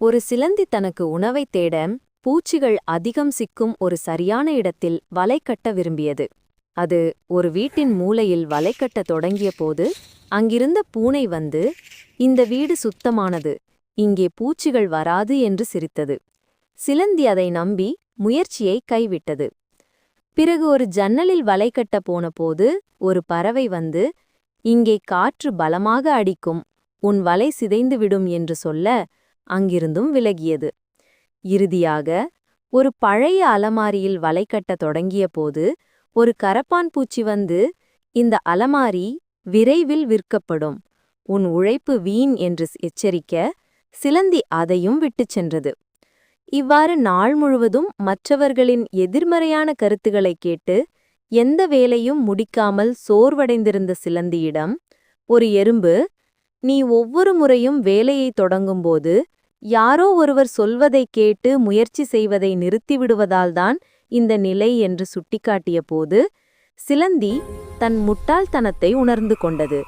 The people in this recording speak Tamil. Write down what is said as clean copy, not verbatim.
ஒரு சிலந்தி தனக்கு உணவைத் தேட பூச்சிகள் அதிகம் சிக்கும் ஒரு சரியான இடத்தில் வலை கட்ட விரும்பியது. அது ஒரு வீட்டின் மூலையில் வலை கட்டத் தொடங்கிய போது அங்கிருந்த பூனை வந்து, இந்த வீடு சுத்தமானது, இங்கே பூச்சிகள் வராது என்று சிரித்தது. சிலந்தி அதை நம்பி முயற்சியை கைவிட்டது. பிறகு ஒரு ஜன்னலில் வலை கட்ட போன போது ஒரு பறவை வந்து, இங்கே காற்று பலமாக அடிக்கும், உன் வலை சிதைந்துவிடும் என்று சொல்ல அங்கிருந்தும் விலகியது. இறுதியாக ஒரு பழைய அலமாரியில் வலை கட்டத் தொடங்கிய போது ஒரு கரப்பான் பூச்சி வந்து, இந்த அலமாரி விரைவில் விற்கப்படும், உன் உழைப்பு வீண் என்று எச்சரிக்க சிலந்தி அதையும் விட்டுச் சென்றது. இவ்வாறு நாள் முழுவதும் மற்றவர்களின் எதிர்மறையான கருத்துக்களை கேட்டு எந்த வேலையும் முடிக்காமல் சோர்வடைந்திருந்த சிலந்தியிடம் ஒரு எறும்பு, நீ ஒவ்வொரு முறையும் வேலையை தொடங்கும்போது யாரோ ஒருவர் சொல்வதை கேட்டு முயற்சி செய்வதை நிறுத்திவிடுவதால்தான் இந்த நிலை என்று சுட்டிக்காட்டிய போது சிலந்தி தன் முட்டாள்தனத்தை உணர்ந்து கொண்டது.